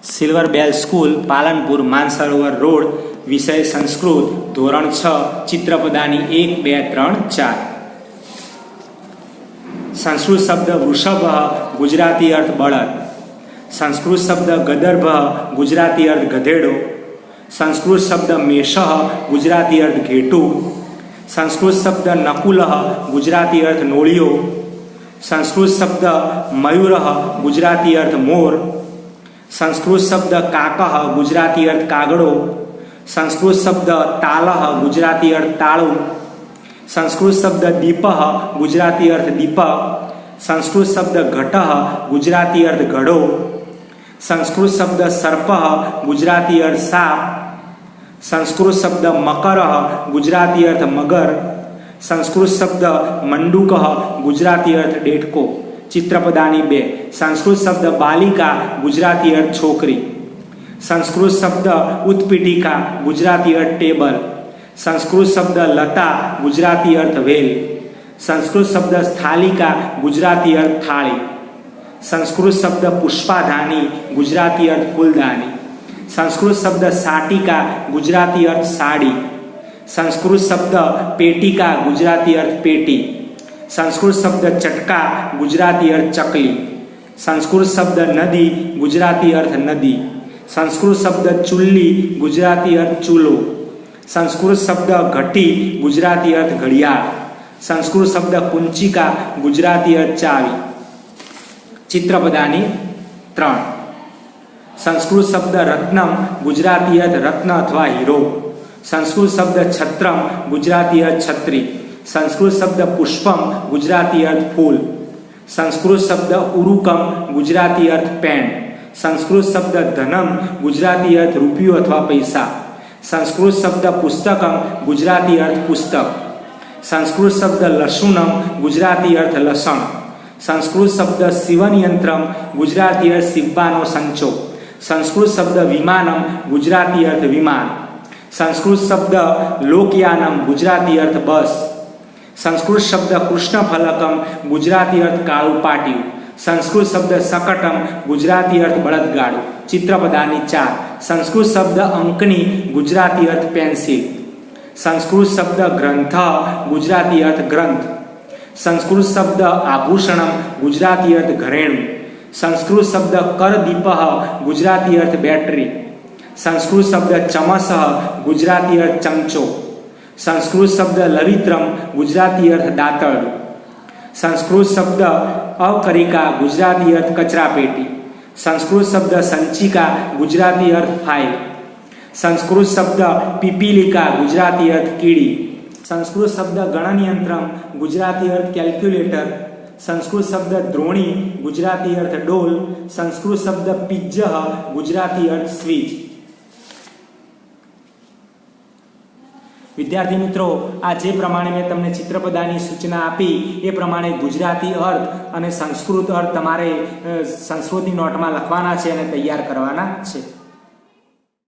Silver બેલ school, Palanpur, Mansarovar road, વિષય સંસ્કૃત, ધોરણ 6, ચિત્રપદાની 1, 2, 3, 4. સંસ્કૃત શબ્દ વૃષભ, ગુજરાતી અર્થ બળદ. સંસ્કૃત શબ્દ ગદર્ભ, ગુજરાતી અર્થ ગધેડો. સંસ્કૃત શબ્દ મેષ, ગુજરાતી અર્થ ઘેટું. સંસ્કૃત શબ્દ નકુલ, ગુજરાતી અર્થ નોળિયો. સંસ્કૃત શબ્દ મયુર, ગુજરાતી અર્થ મોર. સંસ્કૃત શબ્દ કાક, ગુજરાતી અર્થ કાગડો. સંસ્કૃત શબ્દ તાલ, ગુજરાતી અર્થ તાળું. સંસ્કૃત શબ્દ દીપ, ગુજરાતી અર્થ દીપક. સંસ્કૃત શબ્દ ઘટ, ગુજરાતી અર્થ ઘડો. સંસ્કૃત શબ્દ સર્પ, ગુજરાતી અર્થ સાપ. સંસ્કૃત શબ્દ મકર, ગુજરાતી અર્થ મગર. સંસ્કૃત શબ્દ મંડુક, ગુજરાતી અર્થ ડેટકો. ચિત્રપદાની 2. સંસ્કૃત શબ્દ બાલિકા, ગુજરાતી અર્થ છોકરી. સંસ્કૃત શબ્દ ઉત્પીઠિકા, ગુજરાતી અર્થ ટેબલ. સંસ્કૃત શબ્દ લતા, ગુજરાતી અર્થ વેલ. સંસ્કૃત શબ્દ સ્થાલિકા, ગુજરાતી અર્થ થાળી. સંસ્કૃત શબ્દ પુષ્પાધાની, ગુજરાતી અર્થ ફૂલદાની. સંસ્કૃત શબ્દ સાટિકા, ગુજરાતી અર્થ સાડી. સંસ્કૃત શબ્દ પેટિકા, ગુજરાતી અર્થ પેટી. સંસ્કૃત શબ્દ ચટકા, ગુજરાતી અર્થ ચકલી. સંસ્કૃત શબ્દ નદી, ગુજરાતી અર્થ નદી. સંસ્કૃત શબ્દ ચુલ્લી, ગુજરાતી અર્થ ચૂલો. સંસ્કૃત શબ્દ ઘટી, ગુજરાતી અર્થ ઘડિયાળ. સંસ્કૃત શબ્દ કુંચિકા, ગુજરાતી અર્થ ચાવી. ચિત્રપદાની 3. સંસ્કૃત શબ્દ રત્નમ, ગુજરાતી અર્થ રત્ન અથવા હીરો. સંસ્કૃત શબ્દ છત્રમ, ગુજરાતી અર્થ છત્રી. સંસ્કૃત શબ્દ પુષ્પમ, ગુજરાતી અર્થ ફૂલ. સંસ્કૃત શબ્દ ઉરુકમ, ગુજરાતી અર્થ પેન. સંસ્કૃત શબ્દ ધનમ, ગુજરાતી અર્થ રૂપિયો અથવા પૈસા. સંસ્કૃત શબ્દ પુસ્તકમ, ગુજરાતી અર્થ પુસ્તક. સંસ્કૃત શબ્દ લશુનમ, ગુજરાતી અર્થ લસણ. સંસ્કૃત શબ્દ શિવનયંત્રમ, ગુજરાતી અર્થ સીવવાનો સંચો. સંસ્કૃત શબ્દ વિમાનમ, ગુજરાતી અર્થ વિમાન. સંસ્કૃત શબ્દ લોકયાનમ, ગુજરાતી અર્થ બસ. સંસ્કૃત શબ્દ કૃષ્ણફલકમ, ગુજરાતી અર્થ કાળું પાટિયું. સંસ્કૃત શબ્દ શકટમ, ગુજરાતી અર્થ બળદગાડું. ચિત્રપદાની 4. સંસ્કૃત શબ્દ અંકની, ગુજરાતી અર્થ પેન્સિલ. સંસ્કૃત શબ્દ ગ્રંથ, ગુજરાતી અર્થ ગ્રંથ. સંસ્કૃત શબ્દ આભૂષણમ, ગુજરાતી અર્થ ઘરેણું. સંસ્કૃત શબ્દ કરદીપ, ગુજરાતી અર્થ બેટરી. સંસ્કૃત શબ્દ ચમસ, ગુજરાતી અર્થ ચમચો. સંસ્કૃત શબ્દ લલિત્રમ, ગુજરાતી અર્થ દાંતરડું. સંસ્કૃત શબ્દ અવકરિકા, ગુજરાતી અર્થ કચરાપેટી. સંસ્કૃત શબ્દ સંચિકા, ગુજરાતી અર્થ ફાઇલ. સંસ્કૃત શબ્દ પીપીલિકા, ગુજરાતી અર્થ કીડી. સંસ્કૃત શબ્દ ગણનયંત્રમ, ગુજરાતી અર્થ કેલ્ક્યુલેટર. સંસ્કૃત શબ્દ દ્રોણી, ગુજરાતી અર્થ ડોલ. સંસ્કૃત શબ્દ પિજ્જ, ગુજરાતી અર્થ સ્વીચ. વિદ્યાર્થી મિત્રો, આ જે પ્રમાણે મેં તમને ચિત્રપદાની સૂચના આપી એ પ્રમાણે ગુજરાતી અર્થ અને સંસ્કૃત અર્થ તમારે સંસ્કૃતની નોટમાં લખવાના છે અને તૈયાર કરવાના છે.